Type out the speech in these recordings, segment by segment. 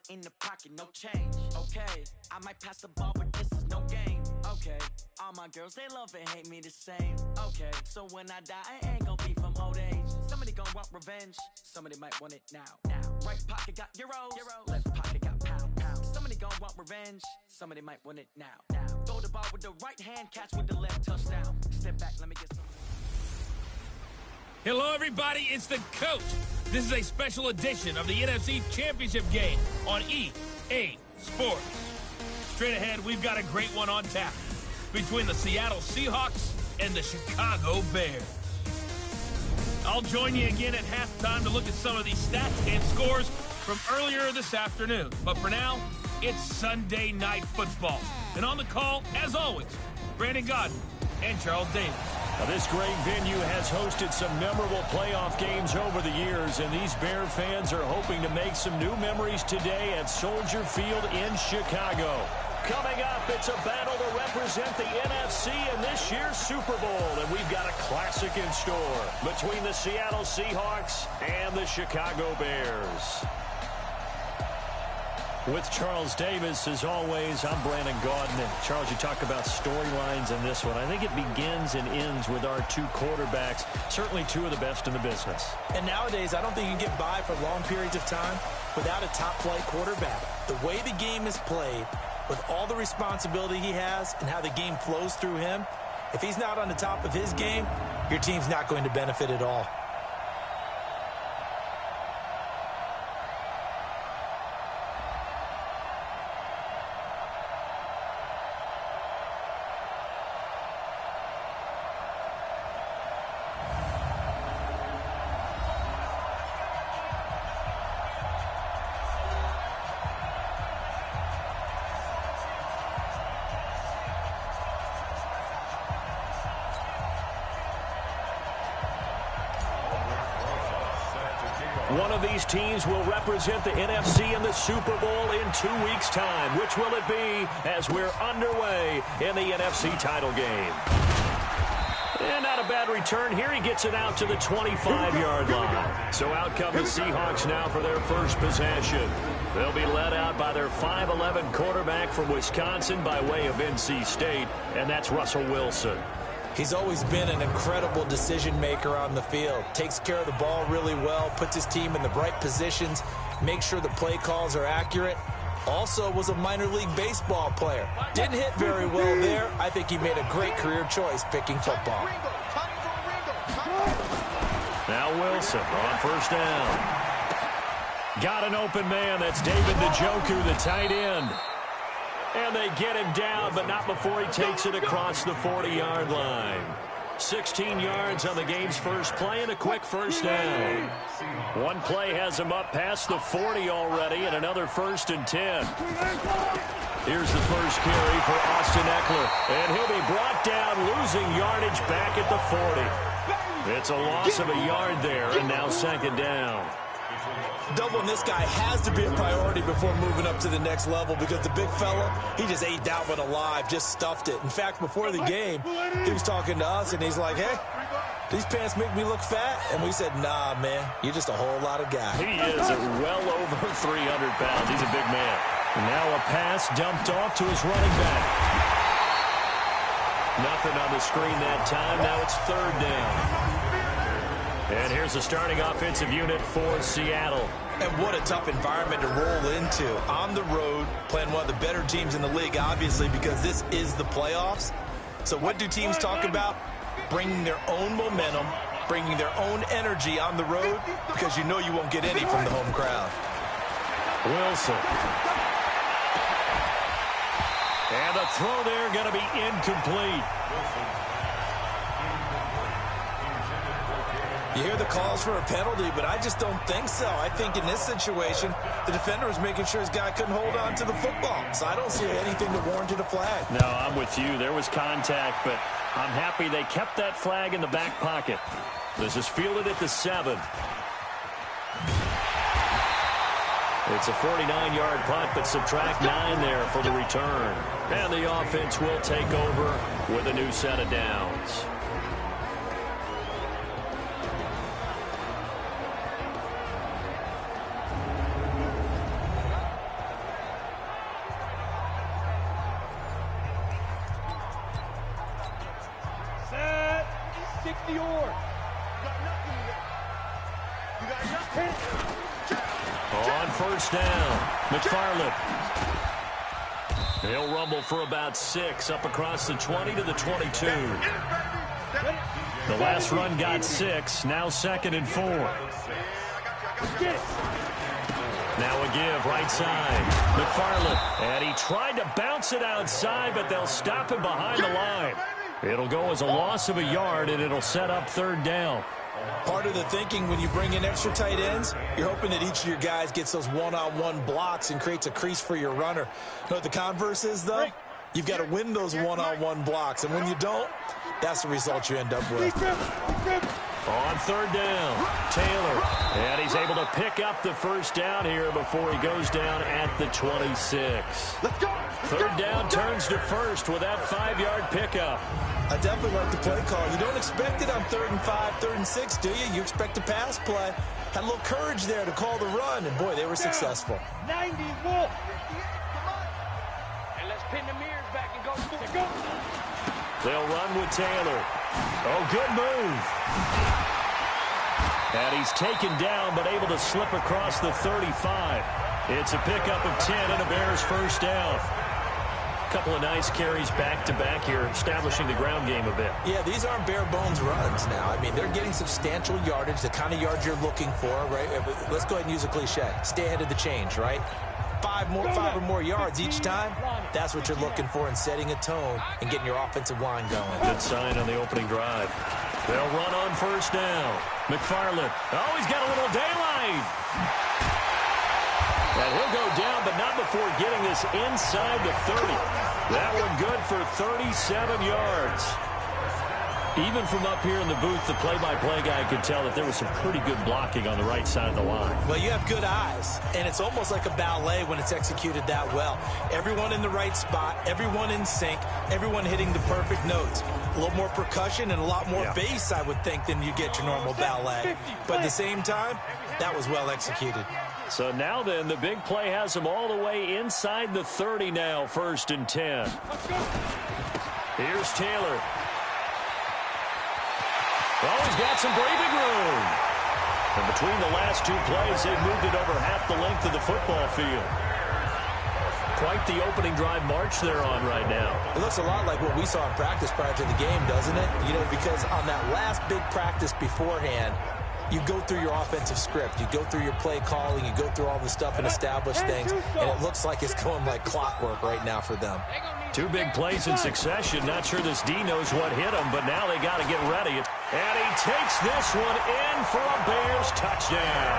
In the pocket, no change. Okay, I might pass the ball, but this is no game. Okay, all my girls, they love and hate me the same. Okay, so when I die, I ain't gonna be from old age. Somebody gonna want revenge, somebody might want it now. Right pocket got euros, left pocket got pound. Somebody gonna want revenge, somebody might want it now. Throw the ball with the right hand, catch with the left, touchdown. Step back, let me get some. Hello, everybody. It's the coach. This is a special edition of the NFC Championship game on EA Sports. Straight ahead, we've got a great one on tap between the Seattle Seahawks and the Chicago Bears. I'll join you again at halftime to look at some of these stats and scores from earlier this afternoon. But for now, it's Sunday Night Football. And on the call, as always, Brandon Godden and Charles Davis. Now, this great venue has hosted some memorable playoff games over the years, and these Bear fans are hoping to make some new memories today at Soldier Field in Chicago. Coming up, it's a battle to represent the NFC in this year's Super Bowl, and we've got a classic in store between the Seattle Seahawks and the Chicago Bears. With Charles Davis, as always, I'm Brandon Godden. And Charles, you talk about storylines in this one. I think it begins and ends with our two quarterbacks, certainly two of the best in the business. And nowadays, I don't think you can get by for long periods of time without a top-flight quarterback. The way the game is played, with all the responsibility he has and how the game flows through him, if he's not on the top of his game, your team's not going to benefit at all. One of these teams will represent the NFC in the Super Bowl in 2 weeks' time. Which will it be as we're underway in the NFC title game? And not a bad return here. He gets it out to the 25-yard line. So out come the Seahawks now for their first possession. They'll be led out by their 5'11 quarterback from Wisconsin by way of NC State, and that's Russell Wilson. He's always been an incredible decision maker on the field. Takes care of the ball really well, puts his team in the right positions, makes sure the play calls are accurate. Also was a minor league baseball player. Didn't hit very well there. I think he made a great career choice picking football. Now Wilson on first down. Got an open man. That's David Njoku, the tight end. And they get him down, but not before he takes it across the 40-yard line. 16 yards on the game's first play and a quick first down. One play has him up past the 40 already, and another 1st and 10. Here's the first carry for Austin Eckler, and he'll be brought down, losing yardage back at the 40. It's a loss of a yard there, and now 2nd down. Doubling this guy has to be a priority before moving up to the next level, because the big fella, he just ate that one alive, just stuffed it. In fact, before the game, he was talking to us, and he's like, hey, these pants make me look fat. And we said, nah, man, you're just a whole lot of guy. He is well over 300 pounds. He's a big man. And now a pass dumped off to his running back. Nothing on the screen that time. Now it's 3rd down. And here's the starting offensive unit for Seattle. And what a tough environment to roll into. On the road, playing one of the better teams in the league, obviously, because this is the playoffs. So what do teams talk about? Bringing their own momentum, bringing their own energy on the road, because you know you won't get any from the home crowd. Wilson. And the throw there going to be incomplete. You hear the calls for a penalty, but I just don't think so. I think in this situation, the defender was making sure his guy couldn't hold on to the football. So I don't see anything that warranted a flag. No, I'm with you. There was contact, but I'm happy they kept that flag in the back pocket. This is fielded at the 7. It's a 49-yard punt, but subtract 9 there for the return. And the offense will take over with a new set of downs. the oar. On first down, McFarland. He'll rumble for about 6 up across the 20 to the 22. The last run got 6, now 2nd and 4. Now a give, right side. McFarland, and he tried to bounce it outside, but they'll stop him behind the line. It'll go as a loss of a yard, and it'll set up 3rd down. Part of the thinking when you bring in extra tight ends, you're hoping that each of your guys gets those one-on-one blocks and creates a crease for your runner. You know what the converse is, though? You've got to win those one-on-one blocks, and when you don't, that's the result you end up with. On 3rd down, Taylor, and he's able to pick up the 1st down here before he goes down at the 26. 3rd down turns to 1st with that 5-yard pickup. I definitely like the play call. You don't expect it on 3rd and 5, 3rd and 6, do you? You expect a pass play. Had a little courage there to call the run, and boy, they were successful. 90 Wolf. And let's pin the mirrors back and go. They'll run with Taylor. Oh, good move. And he's taken down, but able to slip across the 35. It's a pickup of 10 and a Bears 1st down. Couple of nice carries back-to-back here, establishing the ground game a bit. Yeah, these aren't bare-bones runs now. I mean, they're getting substantial yardage, the kind of yards you're looking for, right? Let's go ahead and use a cliche. Stay ahead of the change, right? 5 or more yards each time. That's what you're looking for in setting a tone and getting your offensive line going. Good sign on the opening drive. They'll run on 1st down. McFarland. Oh, he's got a little daylight. And he'll go down, but not before getting this inside the 30. That one good for 37 yards. Even from up here in the booth, the play-by-play guy could tell that there was some pretty good blocking on the right side of the line. Well, you have good eyes, and it's almost like a ballet when it's executed that well. Everyone in the right spot, everyone in sync, everyone hitting the perfect notes. A little more percussion and a lot more bass, I would think, than you get your normal ballet. But at the same time, that was well executed. So now then, the big play has him all the way inside the 30 now, 1st and 10. Here's Taylor. Oh, he's got some breathing room. And between the last 2 plays, they've moved it over half the length of the football field. Quite the opening drive march they're on right now. It looks a lot like what we saw in practice prior to the game, doesn't it? You know, because on that last big practice beforehand, you go through your offensive script. You go through your play calling. You go through all the stuff and establish things. And it looks like it's going like clockwork right now for them. 2 big plays in succession. Not sure this D knows what hit him, but now they got to get ready. And he takes this one in for a Bears touchdown.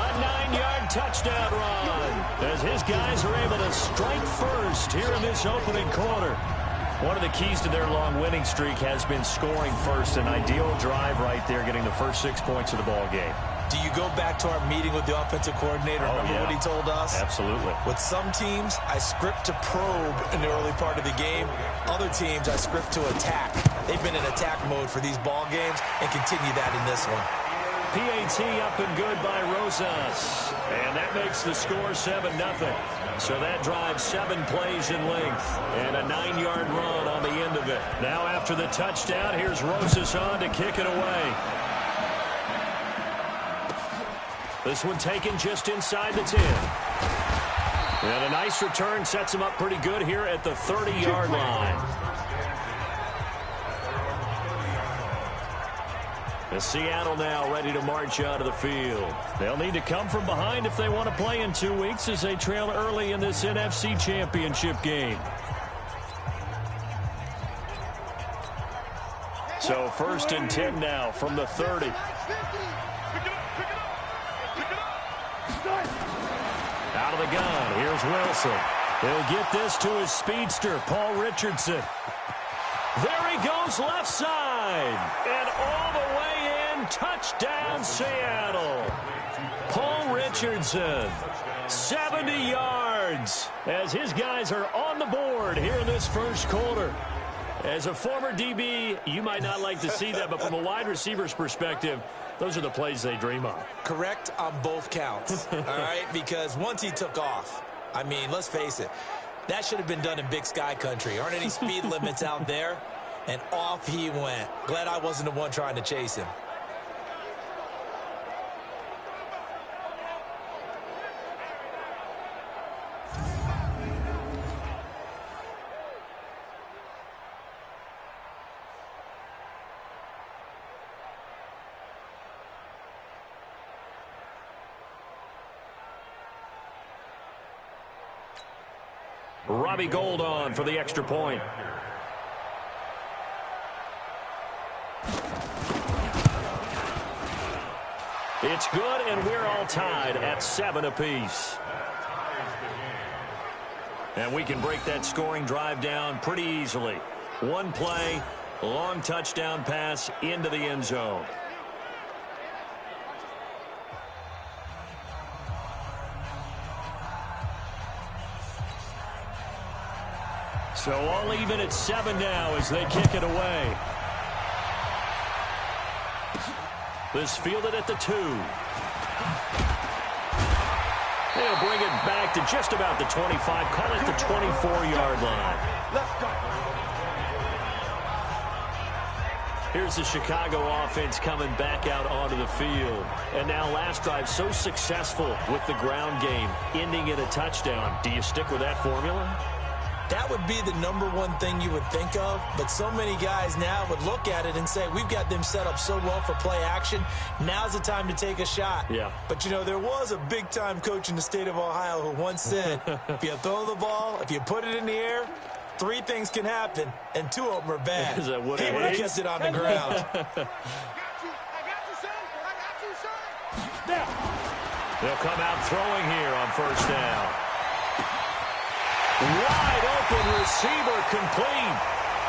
A 9-yard touchdown run as his guys are able to strike first here in this opening quarter. One of the keys to their long winning streak has been scoring first. An ideal drive right there, getting the first 6 points of the ball game. Do you go back to our meeting with the offensive coordinator? Remember what he told us? Absolutely. With some teams, I script to probe in the early part of the game. Other teams, I script to attack. They've been in attack mode for these ball games and continue that in this one. PAT up and good by Rosas. And that makes the score 7-0. So that drives 7 plays in length. And a 9-yard run on the end of it. Now after the touchdown, here's Rosas on to kick it away. This one taken just inside the 10. And a nice return sets him up pretty good here at the 30-yard line. And Seattle now ready to march out of the field. They'll need to come from behind if they want to play in 2 weeks as they trail early in this NFC Championship game. So 1st and 10 now from the 30. Out of the gun, here's Wilson. He'll get this to his speedster, Paul Richardson. There he goes left side. And all the way in, touchdown Seattle. Paul Richardson, 70 yards as his guys are on the board here in this first quarter. As a former DB, you might not like to see that, but from a wide receiver's perspective, those are the plays they dream of. Correct on both counts, all right? Because once he took off, I mean, let's face it, that should have been done in Big Sky country. Aren't any speed limits out there? And off he went. Glad I wasn't the one trying to chase him. Robbie Gould on for the extra point. It's good, and we're all tied at 7 apiece. And we can break that scoring drive down pretty easily. One play, long touchdown pass into the end zone. So all even at 7 now as they kick it away. This fielded at the 2. They'll bring it back to just about the 25. Call it the 24-yard line. Let's go. Here's the Chicago offense coming back out onto the field. And now last drive so successful with the ground game, ending in a touchdown. Do you stick with that formula? That would be the #1 thing you would think of, but so many guys now would look at it and say, we've got them set up so well for play action. Now's the time to take a shot. Yeah. But, you know, there was a big-time coach in the state of Ohio who once said, if you throw the ball, if you put it in the air, 3 things can happen, and 2 of them are bad. Is that what he it would have is? kept it on the ground. They'll come out throwing here on first down. Wide open receiver complete.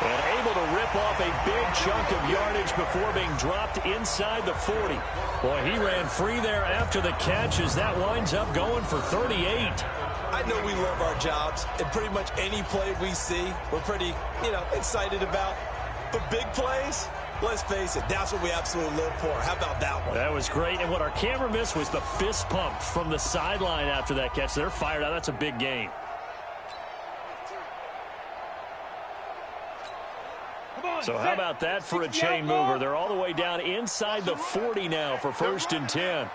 And able to rip off a big chunk of yardage before being dropped inside the 40. Boy, he ran free there after the catch as that winds up going for 38. I know we love our jobs, and pretty much any play we see, we're pretty, excited about. But big plays, let's face it, that's what we absolutely live for. How about that one? That was great. And what our camera missed was the fist pump from the sideline after that catch. They're fired out. That's a big gain. So how about that for a chain mover? They're all the way down inside the 40 now for 1st and 10.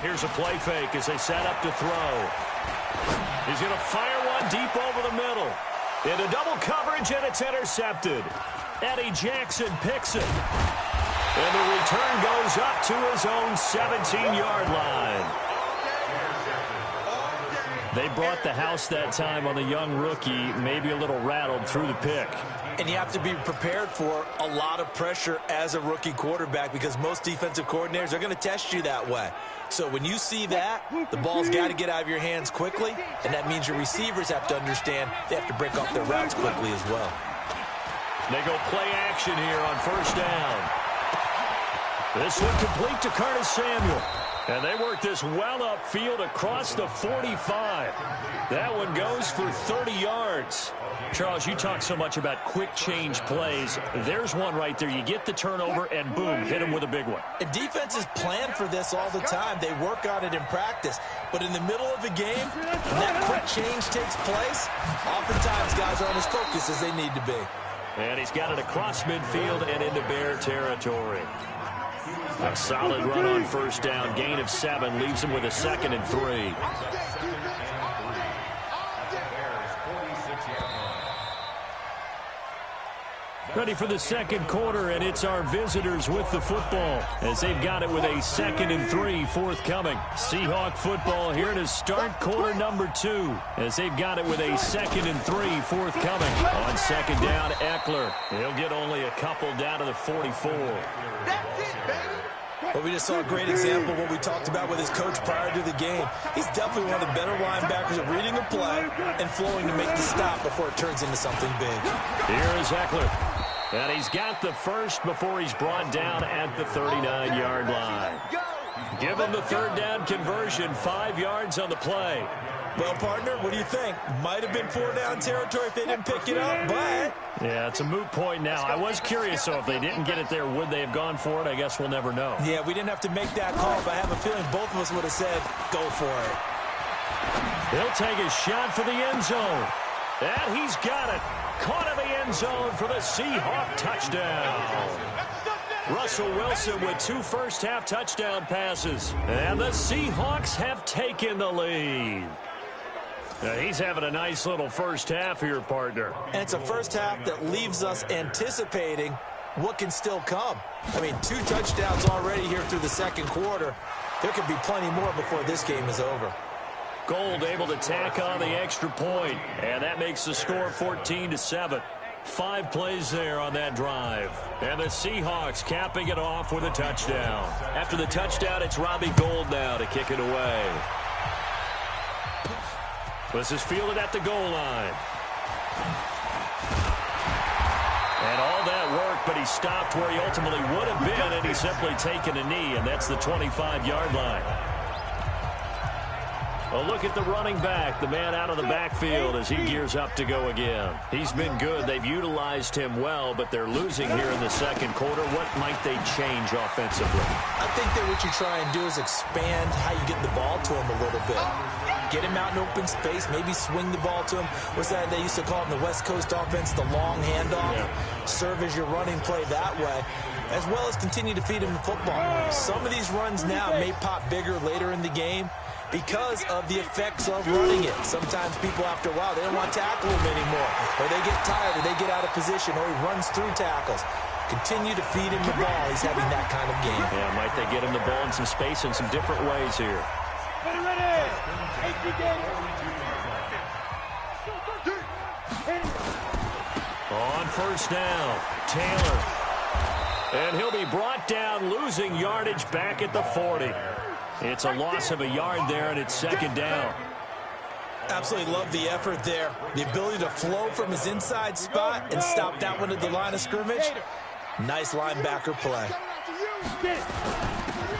Here's a play fake as they set up to throw. He's going to fire one deep over the middle. Into double coverage, and it's intercepted. Eddie Jackson picks it. And the return goes up to his own 17-yard line. They brought the house that time on the young rookie, maybe a little rattled through the pick. And you have to be prepared for a lot of pressure as a rookie quarterback because most defensive coordinators are going to test you that way. So when you see that, the ball's got to get out of your hands quickly, and that means your receivers have to understand they have to break off their routes quickly as well. They go play action here on first down. This one complete to Curtis Samuel. And they work this well upfield across the 45. That one goes for 30 yards. Charles, you talk so much about quick change plays. There's one right there. You get the turnover, and boom, hit him with a big one. And defenses plan for this all the time. They work on it in practice. But in the middle of the game, when that quick change takes place, oftentimes guys aren't as focused as they need to be. And he's got it across midfield and into Bear territory. A solid run on first down. Gain of 7 leaves him with a 2nd and 3. Ready for the second quarter, and it's our visitors with the football as they've got it with a 2nd and 3 forthcoming. Seahawk football here to start quarter number 2 as they've got it with a 2nd and 3 forthcoming. On second down, Eckler. He'll get only a couple down to the 44. That's it, baby. Well, we just saw a great example of what we talked about with his coach prior to the game. He's definitely one of the better linebackers at reading a play and flowing to make the stop before it turns into something big. Here is Eckler. And he's got the first before he's brought down at the 39-yard line. Give him the third down conversion, 5 yards on the play. Well, partner, what do you think? Might have been 4-down territory if they didn't pick it up, but... Yeah, it's a moot point now. I was curious, so if they didn't get it there, would they have gone for it? I guess we'll never know. Yeah, we didn't have to make that call, but I have a feeling both of us would have said, go for it. He'll take a shot for the end zone. And he's got it. Caught in the end zone for the Seahawks touchdown. Russell Wilson with 2 first-half touchdown passes. And the Seahawks have taken the lead. He's having a nice little first half here, partner. And it's a first half that leaves us anticipating what can still come. I mean, 2 touchdowns already here through the second quarter. There could be plenty more before this game is over. Gold able to tack on the extra point, and that makes the score 14-7. 5 plays there on that drive. And the Seahawks capping it off with a touchdown. After the touchdown, it's Robbie Gould now to kick it away. This is fielded at the goal line. And all that work, but he stopped where he ultimately would have been, and he's simply taken a knee, and that's the 25-yard line. A look at the running back, the man out of the backfield as he gears up to go again. He's been good. They've utilized him well, but they're losing here in the second quarter. What might they change offensively? I think that what you try and do is expand how you get the ball to him a little bit. Get him out in open space, maybe swing the ball to him. What's that they used to call it in the West Coast offense, the long handoff? Yeah. Serve as your running play that way, as well as continue to feed him the football. Some of these runs now may pop bigger later in the game because of the effects of running it. Sometimes people, after a while, they don't want to tackle him anymore, or they get tired, or they get out of position, or he runs through tackles. Continue to feed him the ball. He's having that kind of game. Yeah, might they get him the ball in some space in some different ways here. On first down, Taylor. And he'll be brought down, losing yardage back at the 40. It's a loss of a yard there, and it's second down. Absolutely love the effort there. The ability to flow from his inside spot and stop that one at the line of scrimmage. Nice linebacker play.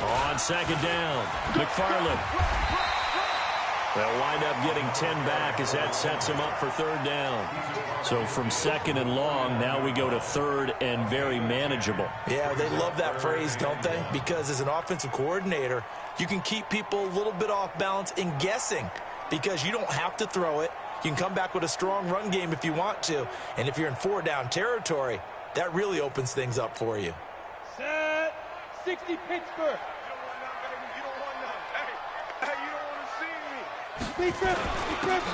On second down, McFarland. They'll wind up getting 10 back as that sets them up for third down. So from second and long, now we go to third and very manageable. Yeah, they love that phrase, don't they? Because as an offensive coordinator, you can keep people a little bit off balance in guessing because you don't have to throw it. You can come back with a strong run game if you want to. And if you're in 4-down territory, that really opens things up for you. Set 60 Pittsburgh.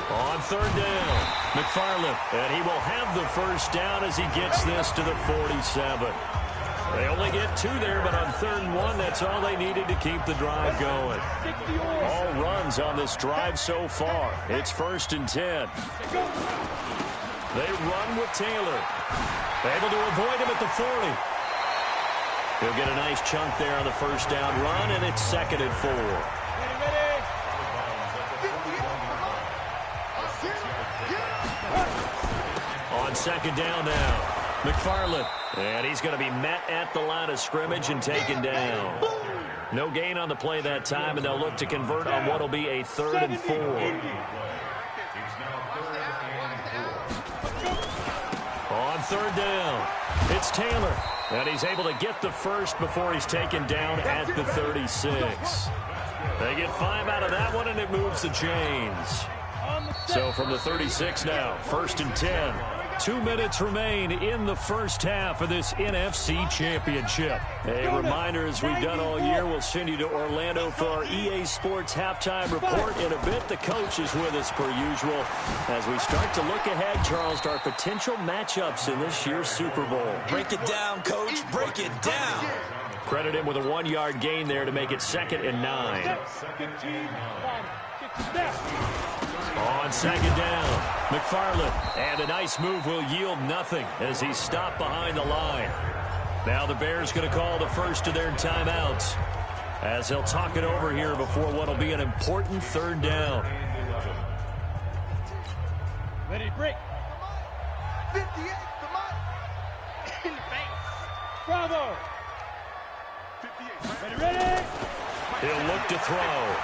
On third down, McFarland, and he will have the first down as he gets this to the 47. They only get 2 there, but on 3rd and 1, that's all they needed to keep the drive going. All runs on this drive so far. It's 1st and 10. They run with Taylor. Able to avoid him at the 40. He'll get a nice chunk there on the first down run, and it's 2nd and 4. On second down now, McFarland, and he's going to be met at the line of scrimmage and taken down. No gain on the play that time, and they'll look to convert on what will be a 3rd and 4. On 3rd down, it's Taylor, and he's able to get the first before he's taken down at the 36. They get 5 out of that one, and it moves the chains. So from the 36 now, 1st and 10. 2 minutes remain in the first half of this NFC Championship. A reminder, as we've done all year, we'll send you to Orlando for our EA Sports halftime report. In a bit, the coach is with us per usual as we start to look ahead, Charles, to our potential matchups in this year's Super Bowl. Break it down, Coach. Break it down. Credit him with a 1-yard gain there to make it 2nd and 9. On second down, McFarland, and a nice move will yield nothing as he's stopped behind the line. Now the Bears going to call the first of their timeouts as they'll talk it over here before what will be an important 3rd down. Ready to break. 58, come on. In the face. Bravo. 58. Ready. He'll look to throw.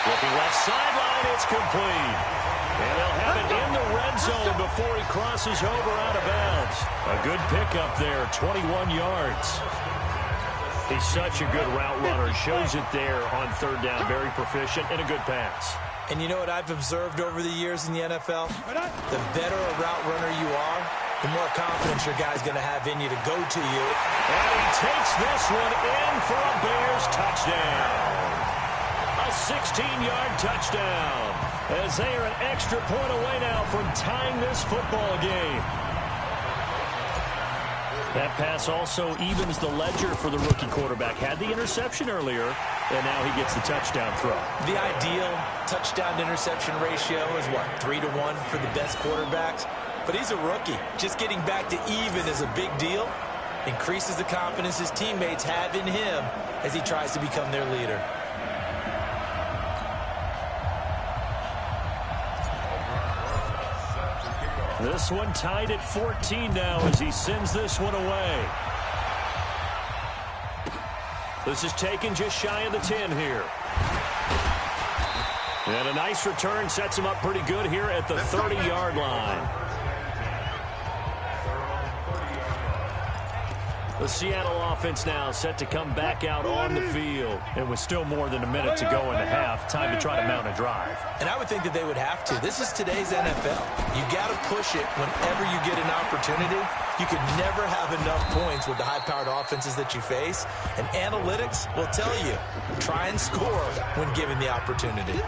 Looking left sideline, it's complete. And they'll have it in the red zone before he crosses over out of bounds. A good pickup there, 21 yards. He's such a good route runner. Shows it there on 3rd down. Very proficient and a good pass. And you know what I've observed over the years in the NFL? The better a route runner you are, the more confidence your guy's going to have in you to go to you. And he takes this one in for a Bears touchdown. A 16-yard touchdown, as they are an extra point away now from tying this football game. That pass also evens the ledger for the rookie quarterback. Had the interception earlier, and now he gets the touchdown throw. The ideal touchdown-interception ratio is what, 3-to-1 for the best quarterbacks? But he's a rookie. Just getting back to even is a big deal. Increases the confidence his teammates have in him as he tries to become their leader. This one tied at 14 now as he sends this one away. This is taken just shy of the 10 here. And a nice return sets him up pretty good here at the 30-yard line. The Seattle offense now set to come back out on the field. And with still more than a minute to go in the half, time to try to mount a drive. And I would think that they would have to. This is today's NFL. You got to push it whenever you get an opportunity. You could never have enough points with the high-powered offenses that you face. And analytics will tell you, try and score when given the opportunity.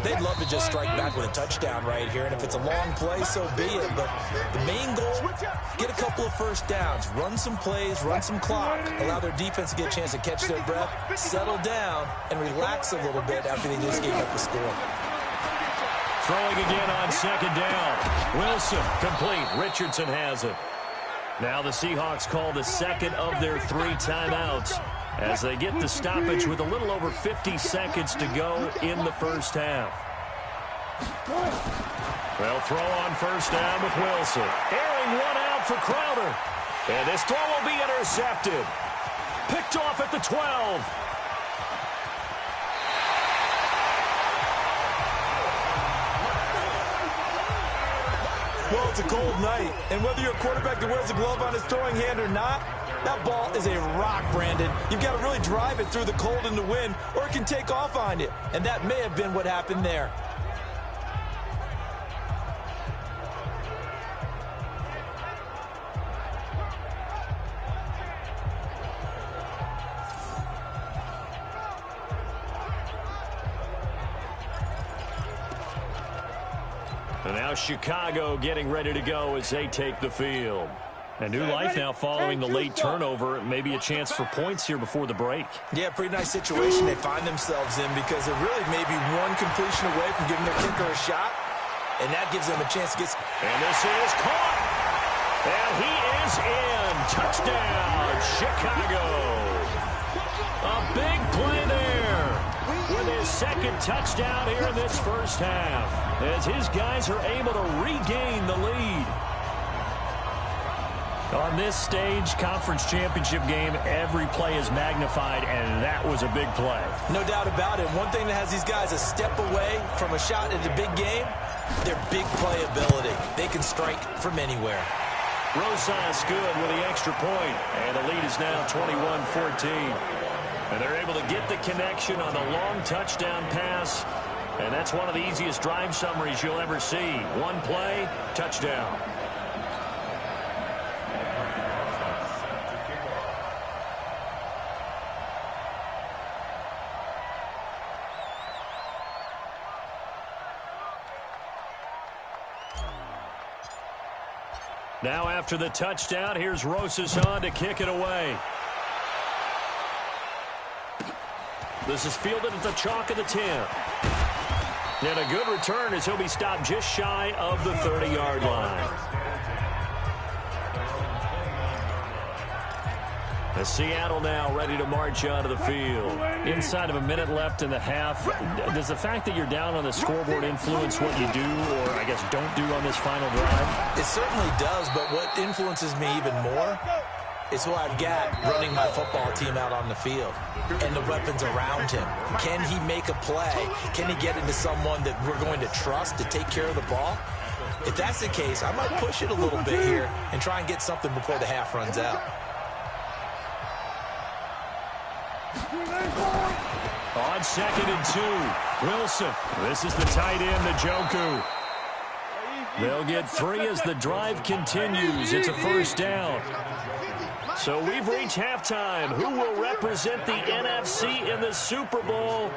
They'd love to just strike back with a touchdown right here, and if it's a long play, so be it. But the main goal, get a couple of first downs, run some plays, run some clock, allow their defense to get a chance to catch their breath, settle down, and relax a little bit after they just gave up the score. Throwing again on second down. Wilson complete. Richardson has it. Now the Seahawks call the second of their 3 timeouts as they get the stoppage with a little over 50 seconds to go in the first half. They'll throw on first down with Wilson. Airing one out for Crowder. And this throw will be intercepted. Picked off at the 12. Well, it's a cold night, and whether you're a quarterback that wears a glove on his throwing hand or not, that ball is a rock, Brandon. You've got to really drive it through the cold and the wind, or it can take off on you. And that may have been what happened there. And now Chicago getting ready to go as they take the field. A new life now following the late turnover. Maybe a chance for points here before the break. Yeah, pretty nice situation they find themselves in because they're really maybe one completion away from giving their kicker a shot. And that gives them a chance to get... And this is caught. And he is in. Touchdown, Chicago. A big play there with his second touchdown here in this first half as his guys are able to regain the lead. On this stage, conference championship game, every play is magnified, and that was a big play. No doubt about it. One thing that has these guys a step away from a shot at a big game, their big play ability. They can strike from anywhere. Rosas good with the extra point, and the lead is now 21-14. And they're able to get the connection on the long touchdown pass, and that's one of the easiest drive summaries you'll ever see. One play, touchdown. Now after the touchdown, here's Rosas on to kick it away. This is fielded at the chalk of the 10. And a good return as he'll be stopped just shy of the 30-yard line. As Seattle now ready to march onto the field. Inside of a minute left in the half. Does the fact that you're down on the scoreboard influence what you do, or I guess don't do on this final drive? It certainly does, but what influences me even more is who I've got running my football team out on the field and the weapons around him. Can he make a play? Can he get into someone that we're going to trust to take care of the ball? If that's the case, I might push it a little bit here and try and get something before the half runs out. On 2nd and 2, Wilson. This is the tight end, Njoku. They'll get 3 as the drive continues. It's a first down. So we've reached halftime. Who will represent the NFC in the Super Bowl?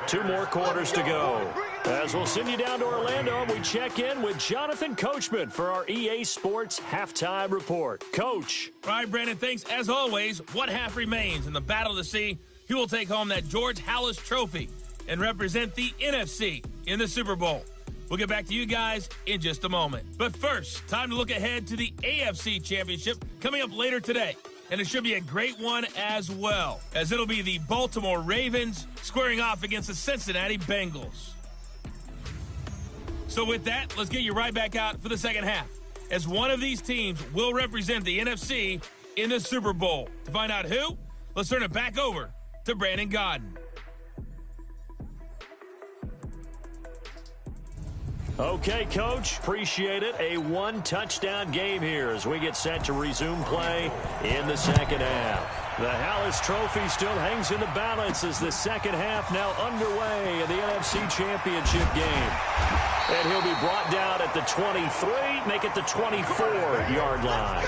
2 more quarters to go. As we'll send you down to Orlando, we check in with Jonathan Coachman for our EA Sports Halftime Report. Coach. All right, Brandon, thanks. As always, one half remains in the Battle of the Sea. He will take home that George Halas Trophy and represent the NFC in the Super Bowl. We'll get back to you guys in just a moment. But first, time to look ahead to the AFC Championship coming up later today. And it should be a great one as well, as it'll be the Baltimore Ravens squaring off against the Cincinnati Bengals. So with that, let's get you right back out for the second half, as one of these teams will represent the NFC in the Super Bowl. To find out who, let's turn it back over to Brandon Godden. Okay, Coach, appreciate it. A 1-touchdown game here as we get set to resume play in the second half. The Halas Trophy still hangs in the balance as the second half now underway in the NFC Championship game. And he'll be brought down at the 23, make it the 24-yard line.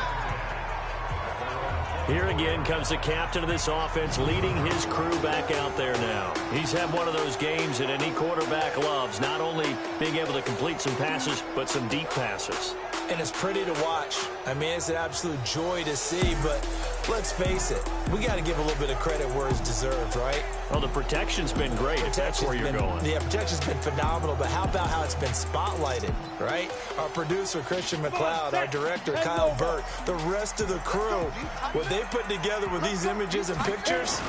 Here again comes the captain of this offense leading his crew back out there now. He's had one of those games that any quarterback loves, not only being able to complete some passes, but some deep passes. And it's pretty to watch. I mean, it's an absolute joy to see, but let's face it, we got to give a little bit of credit where it's deserved, right? Well, the protection's been great, if that's where you're going. Yeah, protection's been phenomenal, but how about how it's been spotlighted, right? Our producer, Christian McLeod, our director, Kyle Burt, the rest of the crew, what they put together with these images and pictures,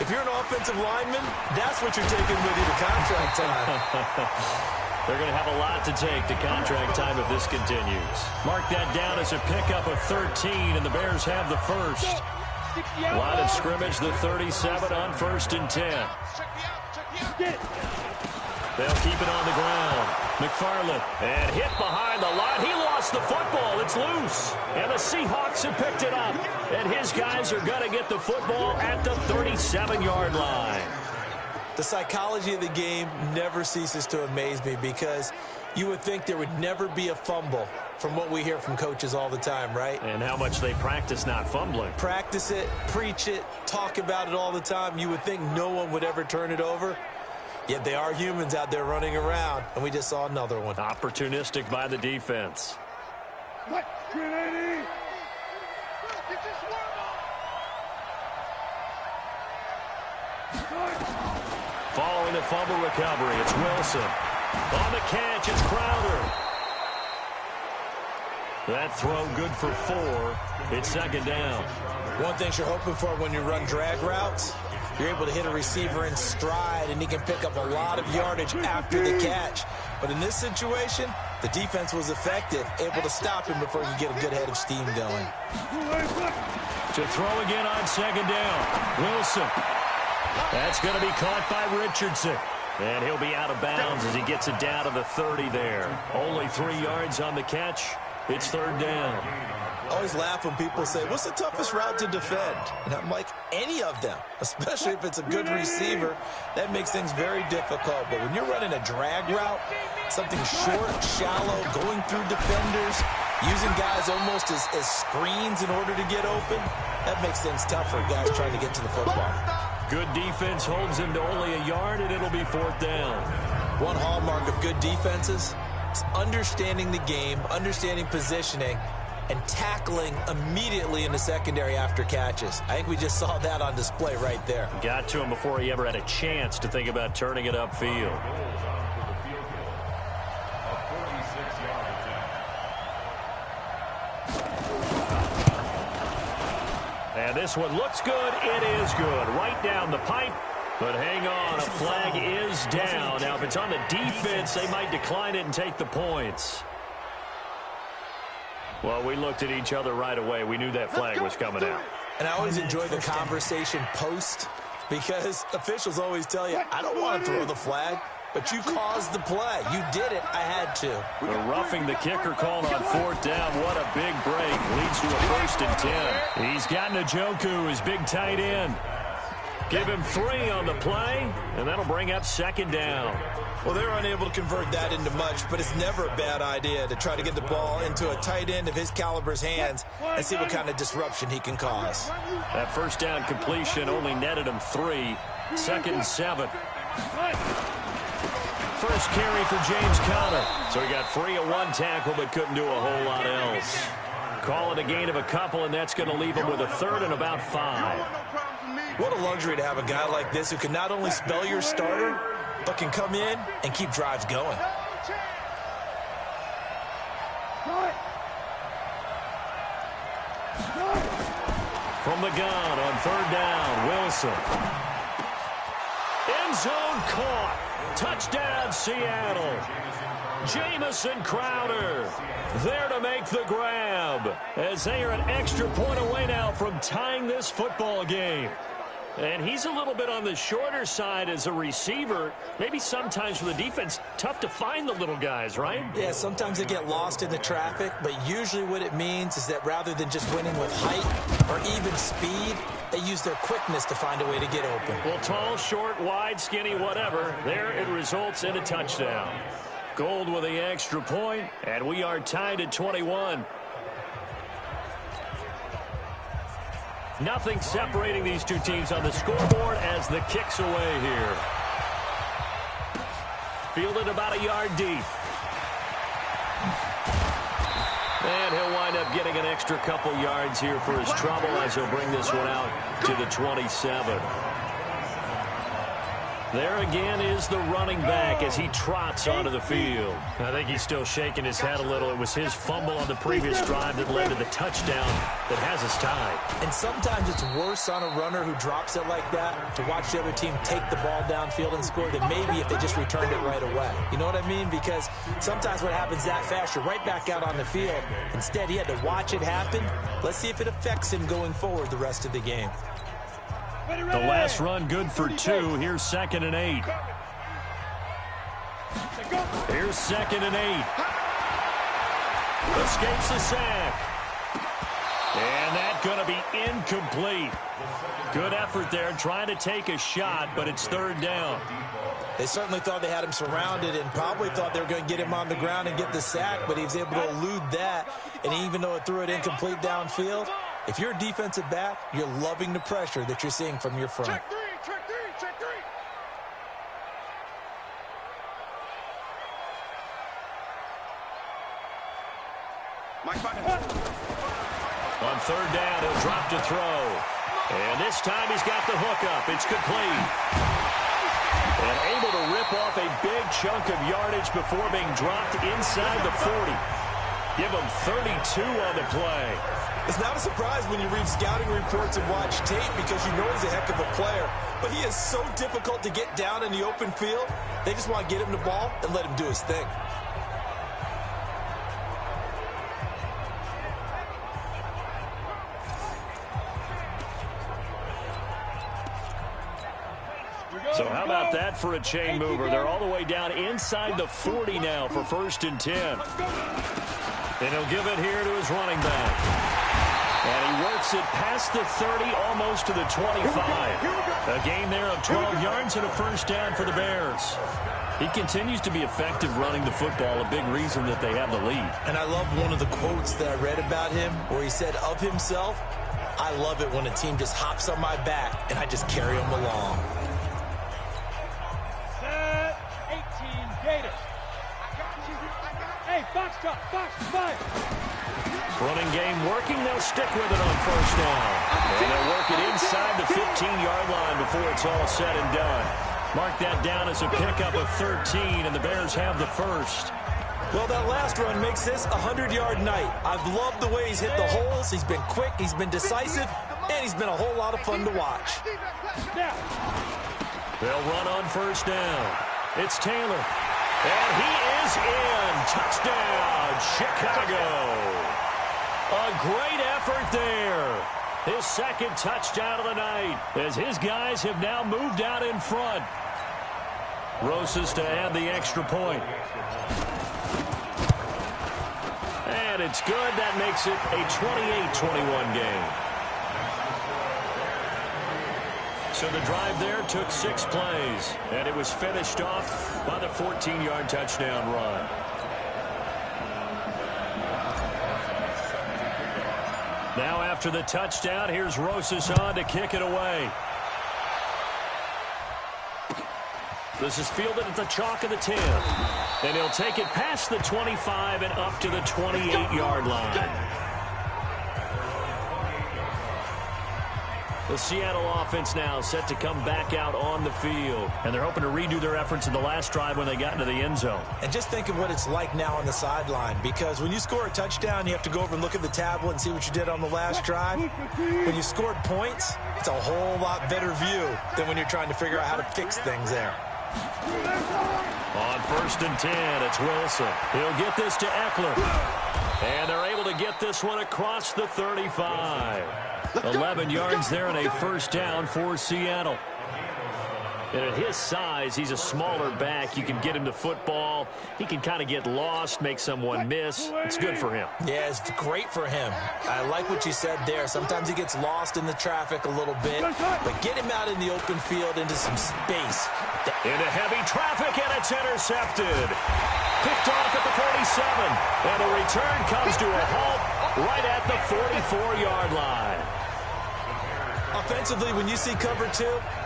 if you're an offensive lineman, that's what you're taking with you to contract time. They're going to have a lot to take to contract time if this continues. Mark that down as a pickup of 13, and the Bears have the first. Line of scrimmage, the 37 on 1st and 10. They'll keep it on the ground. McFarland, and hit behind the line. He lost the football. It's loose. And the Seahawks have picked it up. And his guys are going to get the football at the 37-yard line. The psychology of the game never ceases to amaze me because you would think there would never be a fumble from what we hear from coaches all the time, right? And how much they practice not fumbling. Practice it, preach it, talk about it all the time. You would think no one would ever turn it over. Yet they are humans out there running around, and we just saw another one. Opportunistic by the defense. What? Following the fumble recovery, it's Wilson. On the catch, it's Crowder. That throw good for 4. It's second down. One thing you're hoping for when you run drag routes, you're able to hit a receiver in stride, and he can pick up a lot of yardage after the catch. But in this situation, the defense was effective, able to stop him before he could get a good head of steam going. To throw again on second down, Wilson. That's going to be caught by Richardson. And he'll be out of bounds as he gets it down to the 30 there. Only 3 yards on the catch. It's third down. I always laugh when people say, what's the toughest route to defend? And I'm like, any of them, especially if it's a good receiver. That makes things very difficult. But when you're running a drag route, something short, shallow, going through defenders, using guys almost as screens in order to get open, that makes things tough for guys trying to get to the football. Good defense holds him to only a yard, and it'll be fourth down. One hallmark of good defenses is understanding the game, understanding positioning, and tackling immediately in the secondary after catches. I think we just saw that on display right there. Got to him before he ever had a chance to think about turning it upfield. And this one looks good. It is good. Right down the pipe. But hang on, a flag is down. Now, if it's on the defense, they might decline it and take the points. Well, we looked at each other right away. We knew that flag was coming out. And I always enjoy the conversation post because officials always tell you, I don't want to throw the flag, but you caused the play. You did it. I had to. The roughing the kicker called on fourth down. What a big break. Leads to a 1st and 10. He's got Njoku, his big tight end. Give him 3 on the play, and that'll bring up second down. Well, they're unable to convert that into much, but it's never a bad idea to try to get the ball into a tight end of his caliber's hands and see what kind of disruption he can cause. That first down completion only netted him 3. 2nd and 7. First carry for James Conner. So he got free of 1 tackle, but couldn't do a whole lot else. Call it a gain of a couple, and that's going to leave him with a 3rd and about 5. What a luxury to have a guy like this who can not only spell your starter, but can come in and keep drives going. From the gun on 3rd down, Wilson. End zone caught. Touchdown, Seattle. Jamison Crowder there to make the grab as they are an extra point away now from tying this football game. And he's a little bit on the shorter side as a receiver. Maybe sometimes for the defense, tough to find the little guys, right? Yeah, sometimes they get lost in the traffic, but usually what it means is that rather than just winning with height or even speed, they use their quickness to find a way to get open. Well, tall, short, wide, skinny, whatever, there it results in a touchdown. Gold with the extra point, and we are tied at 21. Nothing separating these two teams on the scoreboard as the kick's away here. Fielded about a yard deep. And he'll wind up getting an extra couple yards here for his trouble as he'll bring this one out to the 27. There again is the running back as he trots onto the field. I think he's still shaking his head a little. It was his fumble on the previous drive that led to the touchdown that has us tied. And sometimes it's worse on a runner who drops it like that to watch the other team take the ball downfield and score than maybe if they just returned it right away. You know what I mean? Because sometimes what happens that fast, you're right back out on the field. Instead, he had to watch it happen. Let's see if it affects him going forward the rest of the game. The last run good for 2. Here's 2nd and 8. Here's 2nd and 8. Escapes the sack. And that's going to be incomplete. Good effort there trying to take a shot, but it's 3rd down. They certainly thought they had him surrounded and probably thought they were going to get him on the ground and get the sack, but he was able to elude that. And even though it threw it incomplete downfield, if you're a defensive back, you're loving the pressure that you're seeing from your front. Check 3, check 3, check 3. On 3rd down, he'll drop to throw. And this time he's got the hook up. It's complete. And able to rip off a big chunk of yardage before being dropped inside the 40. Give him 32 on the play. It's not a surprise when you read scouting reports and watch tape because you know he's a heck of a player. But he is so difficult to get down in the open field. They just want to get him the ball and let him do his thing. So how about that for a chain mover? They're all the way down inside the 40 now for 1st and 10. And he'll give it here to his running back. And he works it past the 30, almost to the 25. A gain there of 12 yards and a 1st down for the Bears. He continues to be effective running the football, a big reason that they have the lead. And I love one of the quotes that I read about him where he said of himself, "I love it when a team just hops on my back and I just carry them along." 18 Gators. Hey, box top, box 5. Running game working. They'll stick with it on 1st down. And they'll work it inside the 15-yard line before it's all said and done. Mark that down as a pickup of 13, and the Bears have the 1st. Well, that last run makes this a 100-yard night. I've loved the way he's hit the holes. He's been quick, he's been decisive, and he's been a whole lot of fun to watch. They'll run on 1st down. It's Taylor. And he is in. Touchdown, Chicago. A great effort there. His 2nd touchdown of the night as his guys have now moved out in front. Rosas to add the extra point. And it's good. That makes it a 28-21 game. So the drive there took 6 plays, and it was finished off by the 14-yard touchdown run. Now after the touchdown, here's Rosas on to kick it away. This is fielded at the chalk of the 10. And he'll take it past the 25 and up to the 28-yard line. The Seattle offense now set to come back out on the field. And they're hoping to redo their efforts in the last drive when they got into the end zone. And just think of what it's like now on the sideline, because when you score a touchdown, you have to go over and look at the tablet and see what you did on the last drive. When you scored points, it's a whole lot better view than when you're trying to figure out how to fix things there. On 1st and 10, it's Wilson. He'll get this to Eckler. And they're able to get this one across the 35. 11 yards there and a first down for Seattle. And at his size, he's a smaller back. You can get him to football. He can kind of get lost, make someone miss. It's good for him. Yeah, it's great for him. I like what you said there. Sometimes he gets lost in the traffic a little bit. But get him out in the open field into some space. Into heavy traffic, and it's intercepted. Picked off at the 47. And the return comes to a halt right at the 44-yard line. Offensively, when you see cover 2,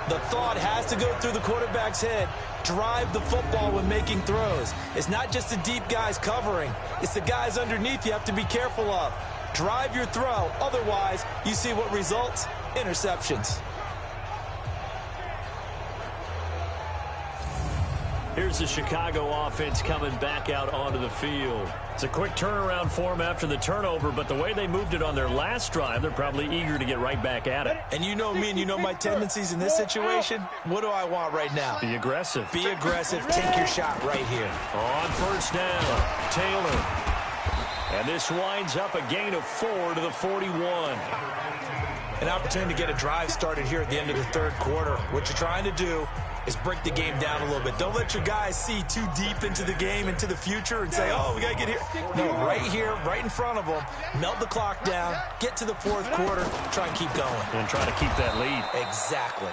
the thought has to go through the quarterback's head. Drive the football when making throws. It's not just the deep guys covering. It's the guys underneath you have to be careful of. Drive your throw. Otherwise, you see what results? Interceptions. Here's the Chicago offense coming back out onto the field. It's a quick turnaround for them after the turnover, but the way they moved it on their last drive, they're probably eager to get right back at it. And you know me and you know my tendencies in this situation. What do I want right now? Be aggressive. Be aggressive. Take your shot right here. On 1st down, Taylor. And this winds up a gain of 4 to the 41. An opportunity to get a drive started here at the end of the 3rd quarter. What you're trying to do is break the game down a little bit. Don't let your guys see too deep into the game, into the future, and say, oh, we got to get here. No, right here, right in front of them, melt the clock down, get to the 4th quarter, try and keep going. And try to keep that lead. Exactly.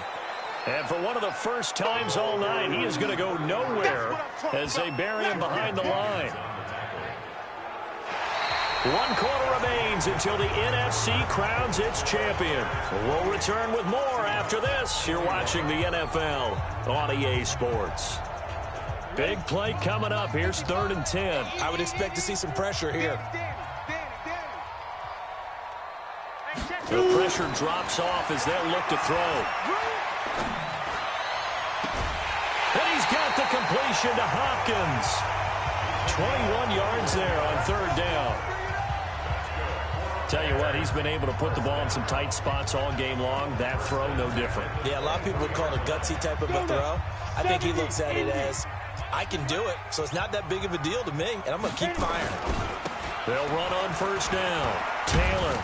And for one of the first times all night, he is going to go nowhere as they bury him behind the line. 1 quarter remains until the NFC crowns its champion. We'll return with more after this. You're watching the NFL on EA Sports. Big play coming up. Here's 3rd and 10. I would expect to see some pressure here. The pressure drops off as they'll look to throw. And he's got the completion to Hopkins. 21 yards there on 3rd down. Tell you what, he's been able to put the ball in some tight spots all game long. That throw, no different. Yeah, a lot of people would call it a gutsy type of a throw. I think he looks at it as, I can do it, so it's not that big of a deal to me, and I'm going to keep firing. They'll run on 1st down. Taylor.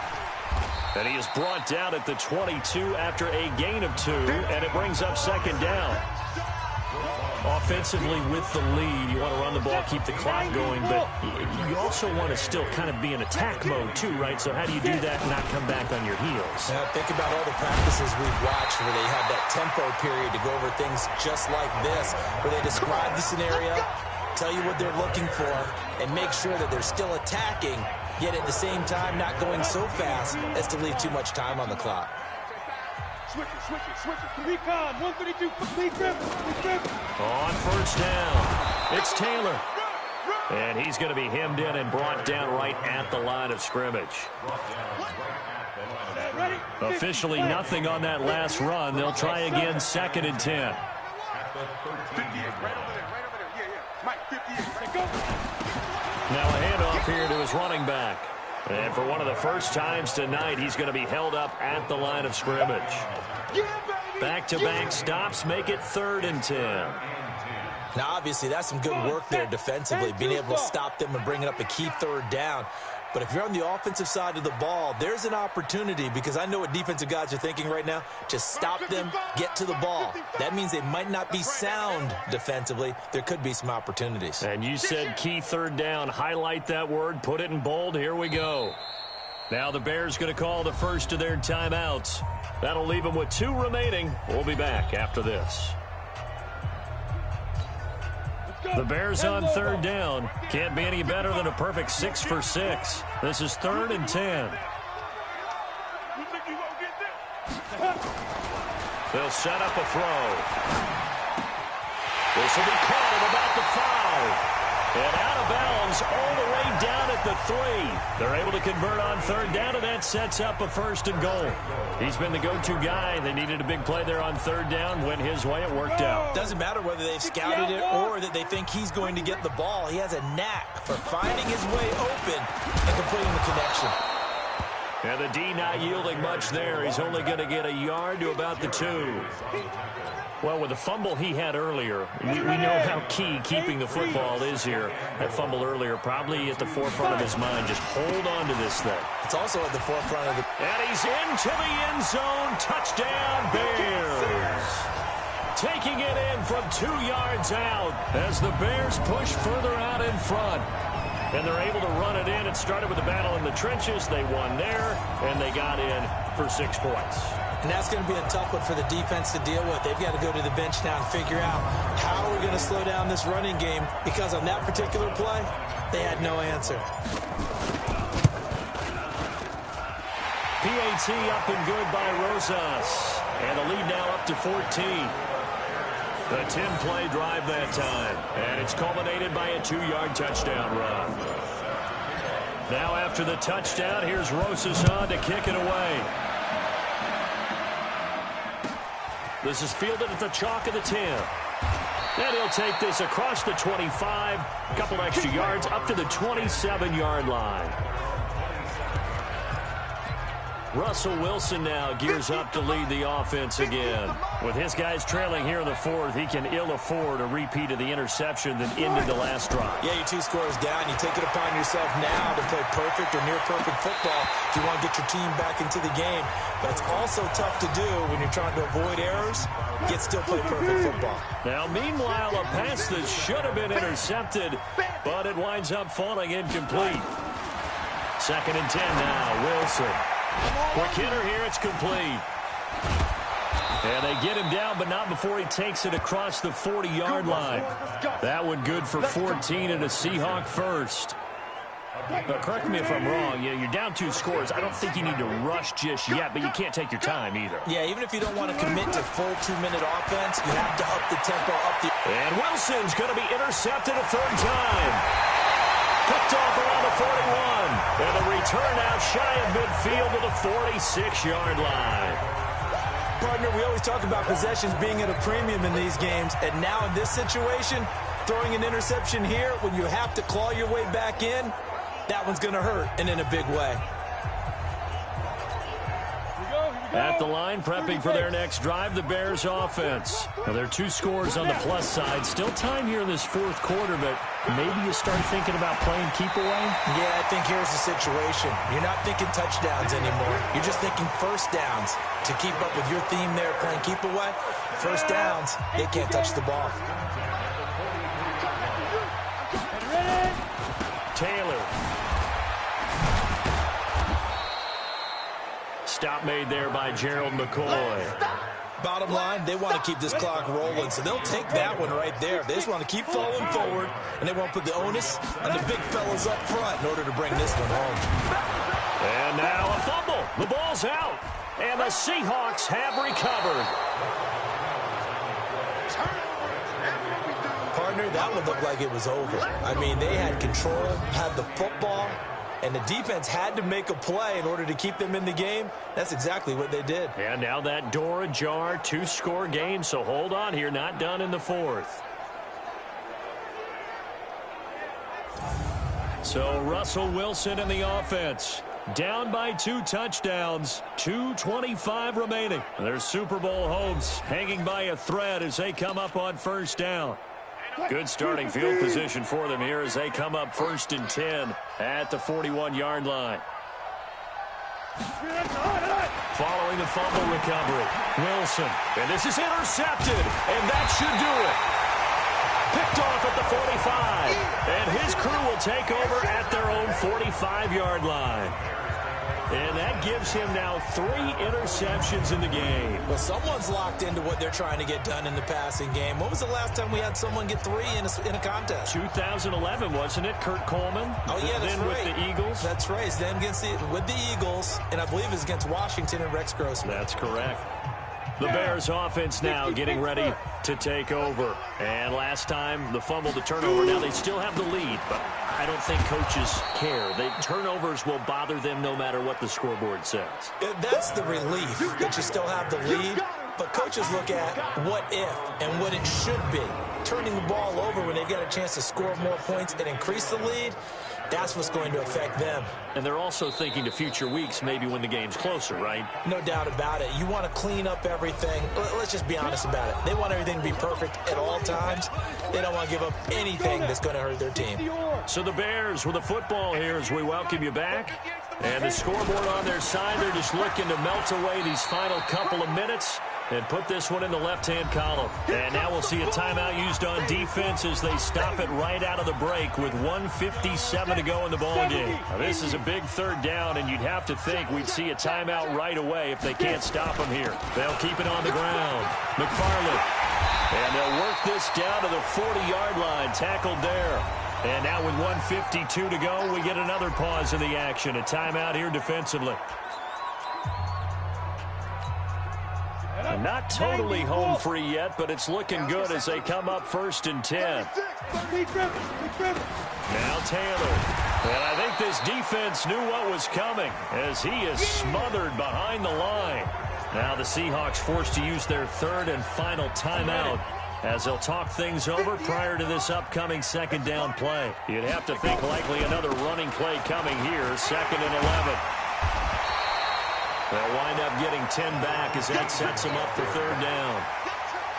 And he is brought down at the 22 after a gain of 2, and it brings up 2nd down. Offensively with the lead, you want to run the ball, keep the clock going, but you also want to still kind of be in attack mode too, right? So how do you do that and not come back on your heels? Now, think about all the practices we've watched where they have that tempo period to go over things just like this, where they describe the scenario, tell you what they're looking for, and make sure that they're still attacking, yet at the same time not going so fast as to leave too much time on the clock. Switch it. Recon, 132, complete grip. On 1st down, it's Taylor. And he's going to be hemmed in and brought down right at the line of scrimmage. Officially nothing on that last run. They'll try again, 2nd and 10. Now a handoff here to his running back. And for one of the first times tonight, he's going to be held up at the line of scrimmage. Back-to-back stops make it 3rd and 10. Now, obviously, that's some good work there defensively, being able to stop them and bring it up a key 3rd down. But if you're on the offensive side of the ball, there's an opportunity, because I know what defensive guys are thinking right now. Just stop them, get to the ball. That means they might not be sound defensively. There could be some opportunities. And you said key 3rd down. Highlight that word, put it in bold. Here we go. Now the Bears going to call the first of their timeouts. That'll leave them with 2 remaining. We'll be back after this. The Bears on 3rd down. Can't be any better than a perfect 6 for 6. This is 3rd and 10. They'll set up a throw. This will be caught at about the 5. And out of bounds all the way down at the 3. They're able to convert on 3rd down, and that sets up a 1st and goal. He's been the go-to guy. They needed a big play there on 3rd down. Went his way. It worked out. Doesn't matter whether they've scouted it or that they think he's going to get the ball. He has a knack for finding his way open and completing the connection. And the D not yielding much there. He's only going to get a yard to about the 2. Well, with the fumble he had earlier, we know how key keeping the football is here. That fumble earlier probably at the forefront of his mind. Just hold on to this thing. It's also at the forefront of the... And he's into the end zone. Touchdown, Bears. Taking it in from 2 yards out as the Bears push further out in front. And they're able to run it in. It started with a battle in the trenches. They won there, and they got in for 6 points. And that's going to be a tough one for the defense to deal with. They've got to go to the bench now and figure out how are we going to slow down this running game, because on that particular play, they had no answer. PAT up and good by Rosas. And the lead now up to 14. The 10-play drive that time. And it's culminated by a 2-yard touchdown run. Now after the touchdown, here's Rosas on to kick it away. This is fielded at the chalk of the 10. And he'll take this across the 25. A couple extra yards up to the 27-yard line. Russell Wilson now gears up to lead the offense again. With his guys trailing here in the 4th, he can ill afford a repeat of the interception that ended the last drive. Yeah, you're 2 scores down. You take it upon yourself now to play perfect or near-perfect football if you want to get your team back into the game. But it's also tough to do when you're trying to avoid errors, yet still play perfect football. Now, meanwhile, a pass that should have been intercepted, but it winds up falling incomplete. 2nd and 10 now, Wilson. Quick hitter here, it's complete. And they get him down, but not before he takes it across the 40-yard line. That one good for 14 and a Seahawk first. But correct me if I'm wrong, you're down 2 scores. I don't think you need to rush just yet, but you can't take your time either. Yeah, even if you don't want to commit to full 2-minute offense, you have to up the tempo, And Wilson's going to be intercepted a 3rd time. Picked off around the 41. And a return out shy of midfield to the 46-yard line. Partner, we always talk about possessions being at a premium in these games. And now in this situation, throwing an interception here when you have to claw your way back in, that one's going to hurt, and in a big way. At the line, prepping for their next drive, the Bears offense. Now, there are 2 scores on the plus side. Still time here in this 4th quarter, but maybe you start thinking about playing keep away? Yeah, I think here's the situation. You're not thinking touchdowns anymore. You're just thinking 1st downs. To keep up with your theme there, playing keep away, 1st downs, they can't touch the ball. Taylor. Stop made there by Gerald McCoy. Bottom line, they want to keep this clock rolling, so they'll take that one right there. They just want to keep falling forward, and they won't put the onus on the big fellas up front in order to bring this one home. And now a fumble. The ball's out, and the Seahawks have recovered. Partner, that one looked like it was over. I mean, they had control, had the football, and the defense had to make a play in order to keep them in the game. That's exactly what they did. And now that door ajar, 2-score game, so hold on here, not done in the 4th. So Russell Wilson in the offense. Down by 2 touchdowns, 2:25 remaining. Their Super Bowl hopes hanging by a thread as they come up on 1st down. Good starting field position for them here as they come up 1st and 10 at the 41-yard line. Following the fumble recovery, Wilson. And this is intercepted, and that should do it. Picked off at the 45, and his crew will take over at their own 45-yard line. And that gives him now 3 interceptions in the game. Well, someone's locked into what they're trying to get done in the passing game. When was the last time we had someone get 3 in a contest? 2011, wasn't it? Kurt Coleman. Oh, yeah, that's then right. With the Eagles. That's right. It's then with the Eagles, and I believe it's against Washington and Rex Grossman. That's correct. The Bears offense now getting ready to take over. And last time, the fumble, the turnover. Now they still have the lead, but I don't think coaches care. Turnovers will bother them no matter what the scoreboard says. That's the relief that you still have the lead. But coaches look at what if and what it should be. Turning the ball over when they get a chance to score more points and increase the lead, that's what's going to affect them. And they're also thinking to future weeks, maybe when the game's closer, right? No doubt about it. You want to clean up everything. Let's just be honest about it. They want everything to be perfect at all times. They don't want to give up anything that's going to hurt their team. So the Bears with the football here as we welcome you back. And the scoreboard on their side, they're just looking to melt away these final couple of minutes and put this one in the left-hand column. And now we'll see a timeout used on defense as they stop it right out of the break with 1:57 to go in the ballgame. Now, this is a big third down, and you'd have to think we'd see a timeout right away if they can't stop them here. They'll keep it on the ground. McFarland. And they'll work this down to the 40-yard line, tackled there. And now with 1:52 to go, we get another pause in the action. A timeout here defensively. Not totally home free yet, but it's looking good as they come up 1st and 10. Now Taylor. And I think this defense knew what was coming as he is smothered behind the line. Now the Seahawks forced to use their 3rd and final timeout as they'll talk things over prior to this upcoming 2nd down play. You'd have to think likely another running play coming here, 2nd and 11. They'll wind up getting 10 back as that sets them up for 3rd down.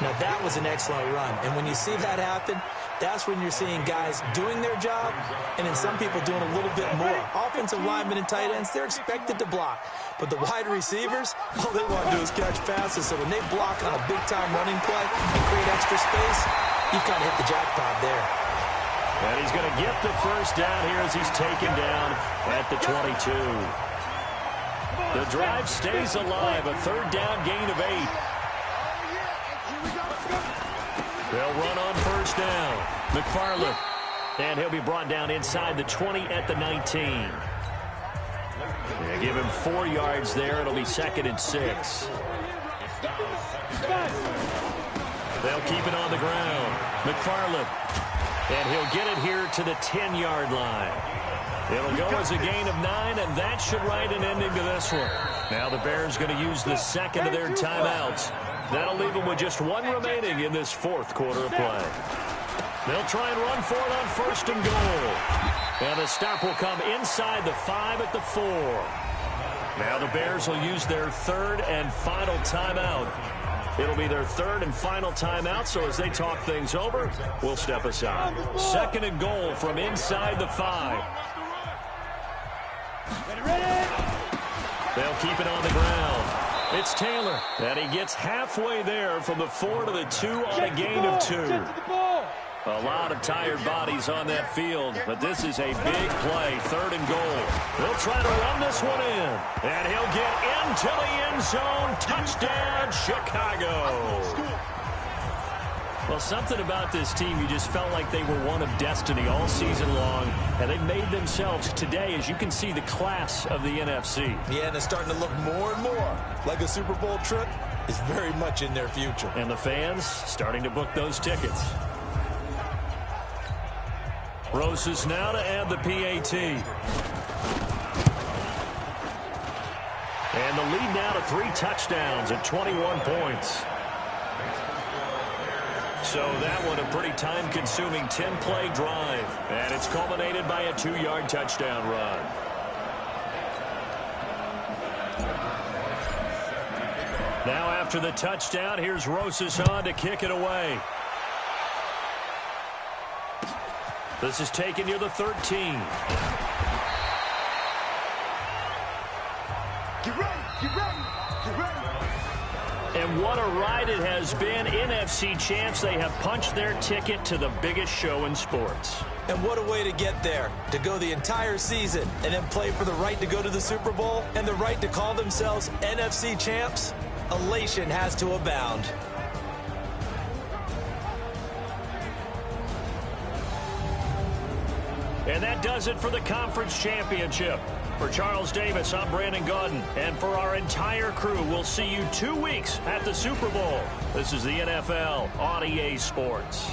Now, that was an excellent run. And when you see that happen, that's when you're seeing guys doing their job and then some people doing a little bit more. Offensive linemen and tight ends, they're expected to block. But the wide receivers, all they want to do is catch passes. So when they block on a big-time running play and create extra space, you've kind of hit the jackpot there. And he's going to get the 1st down here as he's taken down at the 22. The drive stays alive, a 3rd down gain of 8. They'll run on 1st down. McFarland. And he'll be brought down inside the 20 at the 19. They give him 4 yards there. It'll be 2nd and 6. They'll keep it on the ground. McFarland. And he'll get it here to the 10-yard line. It'll go as a gain of 9, and that should write an ending to this one. Now the Bears going to use the 2nd of their timeouts. That'll leave them with just 1 remaining in this 4th quarter of play. They'll try and run for it on 1st and goal. And the stop will come inside the 5 at the 4. Now the Bears will use their 3rd and final timeout. It'll be their 3rd and final timeout, so as they talk things over, we'll step aside. 2nd and goal from inside the 5. They'll keep it on the ground. It's Taylor, and he gets halfway there from the 4 to the 2 on a gain of 2. A lot of tired bodies on that field, but this is a big play, 3rd and goal. They'll try to run this one in, and he'll get into the end zone. Touchdown, Chicago. Well, something about this team, you just felt like they were one of destiny all season long, and they made themselves today, as you can see, the class of the NFC. Yeah, and it's starting to look more and more like a Super Bowl trip is very much in their future. And the fans starting to book those tickets. Roses now to add the PAT. And the lead now to 3 touchdowns at 21 points. So that one a pretty time-consuming 10-play drive. And it's culminated by a 2-yard touchdown run. Now after the touchdown, here's Roses on to kick it away. This is taken near the 13. Get ready, get ready, get ready. And And what a ride it has been. NFC champs, they have punched their ticket to the biggest show in sports. And what a way to get there, to go the entire season and then play for the right to go to the Super Bowl and the right to call themselves NFC champs. Elation has to abound. And that does it for the conference championship. For Charles Davis, I'm Brandon Gaudin. And for our entire crew, we'll see you 2 weeks at the Super Bowl. This is the NFL on EA Sports.